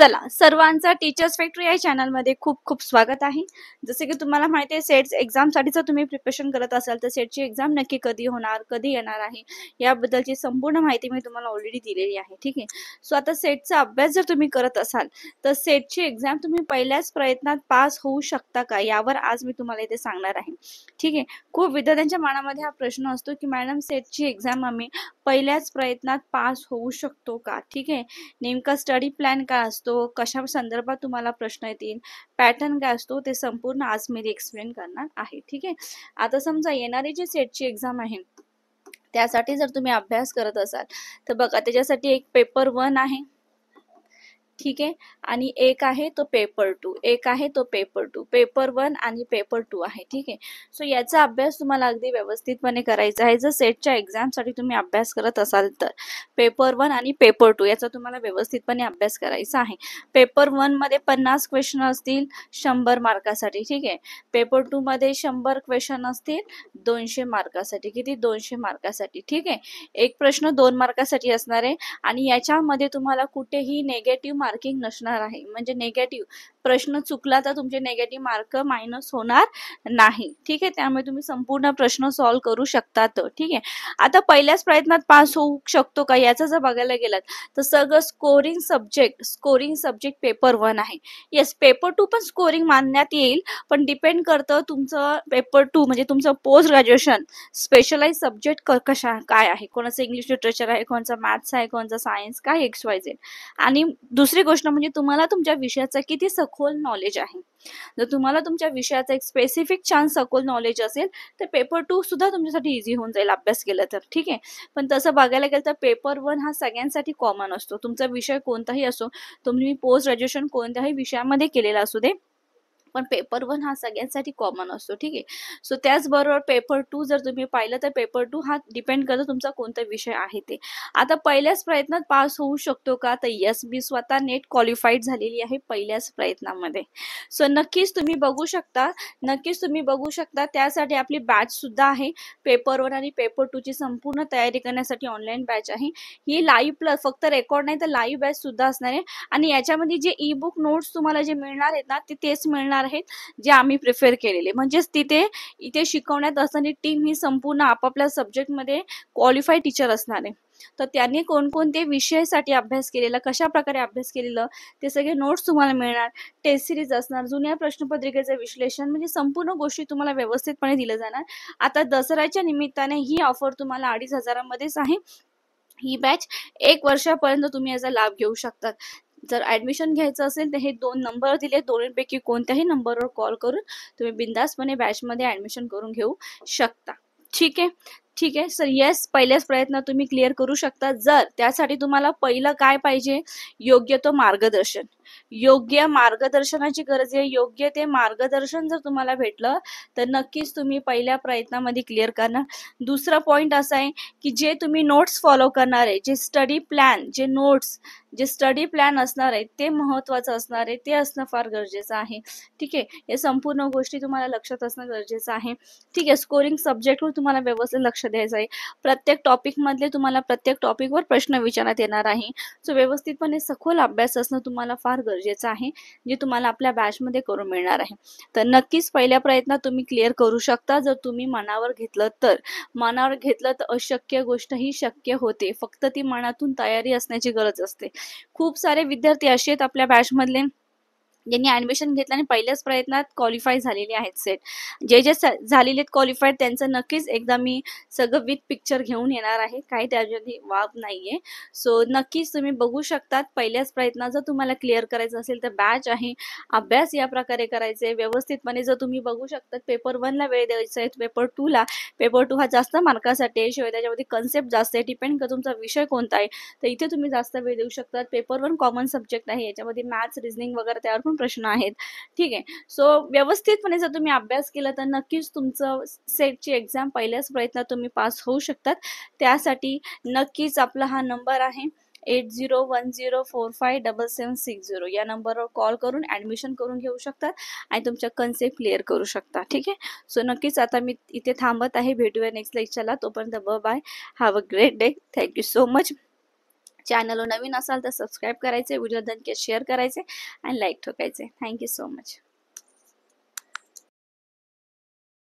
चला, सर्वांचं teachers factory या चॅनलमध्ये खूप खूप स्वागत आहे. जसे की तुम्हाला माहिती आहे, सेट्स एक्झामसाठीचं तुम्ही प्रिपरेशन करत असाल तर सेटची एक्झाम नक्की कधी होणार, कधी येणार आहे, याबद्दलची संपूर्ण माहिती मी तुम्हाला ऑलरेडी दिलेली आहे. ठीक आहे. सो आता सेटचा अभ्यास जर तुम्ही करत असाल तर सेटची एक्झाम तुम्ही पहिल्याच प्रयत्नात पास होऊ शकता का, यावर आज मी तुम्हाला इथे सांगणार आहे. ठीक आहे. खूप विद्यार्थ्यांच्या मनामध्ये हा प्रश्न असतो की मॅडम, सेटची एक्झाम आम्ही पहिल्याच प्रयत्नात पास होऊ शकतो का? ठीक आहे. नेमका स्टडी प्लॅन काय असतो, कशा संदर्भात तुम्हाला प्रश्न येतील, पॅटर्न काय असतो, ते संपूर्ण आज मी एक्सप्लेन करणार आहे. ठीक आहे. आता समजा येणारी जी सेटची एक्झाम आहे त्यासाठी जर तुम्ही अभ्यास करत असाल तर बघा, त्याच्यासाठी एक पेपर 1 आहे. ठीक आहे. आणि एक आहे तो पेपर 2, एक आहे तो पेपर 2, पेपर 1 आणि पेपर 2 आहे. ठीक आहे. सो याचा अभ्यास तुम्हाला अगदी व्यवस्थितपणे करायचा आहे. जर सेटच्या एक्झामसाठी तुम्ही अभ्यास करत असाल तर पेपर 1 आणि पेपर 2 याचा तुम्हाला व्यवस्थितपणे अभ्यास करायचा आहे. पेपर 1 मध्ये 50 क्वेश्चन असतील 100 मार्कासाठी. ठीक आहे. पेपर 2 मध्ये 100 क्वेश्चन असतील 200 मार्कासाठी. किती? 200 मार्कासाठी. ठीक आहे. एक प्रश्न 2 मार्कासाठी असणार आहे आणि याच्यामध्ये तुम्हाला कुठेही नेगेटिव्ह मार्किंग नसणार आहे. म्हणजे नेगेटिव्ह प्रश्न चुकला तर तुमचे नेगेटिव्ह मार्क मायनस होणार नाही. ठीक आहे. त्यामुळे तुम्ही संपूर्ण प्रश्न सॉल्व्ह करू शकतात. ठीक आहे. आता पहिल्याच प्रयत्नात पास होऊ शकतो का, याचं जर बघायला गेलात तर सगळं स्कोरिंग सब्जेक्ट पेपर 1 आहे. येस, पेपर 2 पण स्कोरिंग मानण्यात येईल, पण डिपेंड करतं तुमचं पेपर 2 म्हणजे तुमचं पोस्ट ग्रॅज्युएशन स्पेशलाइज सब्जेक्ट कशा काय आहे. कोणाचं इंग्लिश लिटरेचर आहे, कोणाचं मॅथ्स आहे, कोणाचं सायन्स, काय XYZ. आणि दुसरी गोष्ट म्हणजे तुम्हाला तुमच्या विषयाचं किती सखोल नॉलेज आहे. जर तुम्हाला तुमच्या विषयाचा एक स्पेसिफिक छान सखोल नॉलेज असेल तर पेपर 2 सुद्धा तुमच्यासाठी इझी होऊन जाईल अभ्यास केला तर. ठीक आहे. पण तसं बघायला गेलं तर पेपर 1 हा सगळ्यांसाठी कॉमन असतो. तुमचा विषय कोणताही असो, तुम्ही पोस्ट ग्रॅज्युएशन कोणत्याही विषयामध्ये केलेला असू दे, पण पेपर 1 हा सगळ्यांसाठी कॉमन असतो. ठीक आहे. सो त्याचबरोबर पेपर 2 जर तुम्ही पाहिलं तर पेपर 2 हा डिपेंड करतो तुमचा कोणता विषय आहे ते. आता पहिल्याच प्रयत्नात पास होऊ शकतो का, तर यस, मी स्वतः नेट क्वालिफाईड झालेली आहे पहिल्याच प्रयत्नामध्ये. सो नक्कीच तुम्ही बघू शकता. त्यासाठी आपली बॅच सुद्धा आहे. पेपर 1 आणि पेपर 2 ची संपूर्ण तयारी करण्यासाठी ऑनलाईन बॅच आहे. ही लाईव्ह प्लस फक्त रेकॉर्ड नाही तर लाईव्ह बॅच सुद्धा असणार आहे. आणि याच्यामध्ये जे ई बुक नोट्स तुम्हाला जे मिळणार आहेत ना, ते तेच मिळणार आहेत जे आम्ही प्रिफर केलेले. म्हणजेच इथे शिकवण्यात असणारी टीम ही संपूर्ण आपापल्या सब्जेक्टमध्ये क्वालिफाईड टीचर असणार आहे. तर त्यांनी कोणकोणते विषयासाठी अभ्यास केलेला, कशा प्रकारे अभ्यास केलेलं, ते सगळे नोट्स तुम्हाला मिळणार. टेस्ट सिरीज असणार, जुन्या प्रश्नपत्रिकेचं विश्लेषण, म्हणजे संपूर्ण गोष्टी तुम्हाला व्यवस्थितपणे दिल्या जाणार. आता दसऱ्याच्या निमित्ताने ही ऑफर तुम्हाला 2,500 मध्येच आहे. ही बॅच 1 वर्षापर्यंत तुम्ही याचा लाभ घेऊ शकतात. जर ऍडमिशन घ्यायचं असेल तर हे 2 नंबर दिले, दोन्हीपैकी कोणत्याही नंबरवर कॉल करून तुम्ही बिंदासपणे बॅचमध्ये ऍडमिशन करून घेऊ शकता. ठीक आहे. ठीक आहे. सर येस, पहिल्याच प्रयत्नात तुम्ही क्लिअर करू शकता. जर त्यासाठी तुम्हाला पहिलं काय पाहिजे, योग्य तो मार्गदर्शन. योग्य मार्गदर्शनाची गरज आहे. योग्य ते मार्गदर्शन जर तुम्हाला भेटलं तर नक्कीच तुम्ही पहिल्या प्रयत्नामध्ये क्लिअर करणार. दुसरा पॉइंट असा आहे की जे तुम्ही नोट्स फॉलो करणार आहे, जे स्टडी प्लॅन, जे स्टडी प्लॅन असणार आहे ते महत्वाचं असणार आहे. ते असणं फार गरजेचं आहे. ठीक आहे. हे संपूर्ण गोष्टी तुम्हाला लक्षात असणं गरजेचं आहे. ठीक आहे. स्कोरिंग सब्जेक्टवर तुम्हाला व्यवस्थित लक्ष द्यायचं आहे. प्रत्येक टॉपिक मधले तुम्हाला प्रत्येक टॉपिकवर प्रश्न विचारण्यात येणार आहे. सो व्यवस्थितपणे सखोल अभ्यास असणं तुम्हाला फार गरजेचं आहे, जे तुम्हाला आपल्या बॅचमध्ये करून मिळणार आहे. तर नक्कीच पहिल्या प्रयत्नात तुम्ही क्लिअर करू शकता जर तुम्ही मनावर घेतलं तर. मनावर घेतलं तर अशक्य गोष्ट ही शक्य होते. फक्त ती मनातून तयारी असण्याची गरज असते. खूप सारे विद्यार्थी असे आहेत आपल्या बॅच मधले ज्यांनी ऍडमिशन घेतलं आणि पहिल्याच प्रयत्नात क्वालिफाय झालेले आहेत सेट. जे झालेले क्वालिफाईड त्यांचं नक्कीच एकदा मी सगळं विथ पिक्चर घेऊन येणार आहे. काही त्याच्यामध्ये वाद नाहीये. सो नक्कीच तुम्ही बघू शकतात. पहिल्याच प्रयत्नात जर तुम्हाला क्लिअर करायचं असेल तर बॅच आहे. अभ्यास या प्रकारे करायचा आहे व्यवस्थितपणे. जर तुम्ही बघू शकतात पेपर 1 ला वेळ द्यायचा आहे, पेपर 2 ला. पेपर 2 हा जास्त मार्कासाठी आहे, शिवाय त्याच्यामध्ये कन्सेप्ट जास्त आहे. डिपेंड करतो तुमचा विषय कोणता आहे, तर इथे तुम्ही जास्त वेळ देऊ शकतात. पेपर 1 कॉमन सब्जेक्ट आहे, याच्यामध्ये मॅथ्स, रिझनिंग वगैरे त्यावर प्रश्न आहेत. ठीक आहे. सो व्यवस्थितपणे जर तुम्ही अभ्यास केला तर नक्कीच तुमचं सेटची एक्झाम पहिल्याच प्रयत्नात तुम्ही पास होऊ शकतात. त्यासाठी नक्कीच आपला हा नंबर आहे 8010457760 या नंबरवर कॉल करून ऍडमिशन करून घेऊ शकतात आणि तुमच्या कन्सेप्ट क्लिअर करू शकता. ठीक आहे. सो नक्कीच आता मी इथे थांबत आहे. भेटूया नेक्स्ट लेक्चरला. तोपर्यंत bye. Have a great day. Thank you so much. चॅनलवर नवीन असाल तर सबस्क्राईब करायचे, व्हिडिओ शेअर करायचे आणि लाईक ठोकायचे. Thank you so much.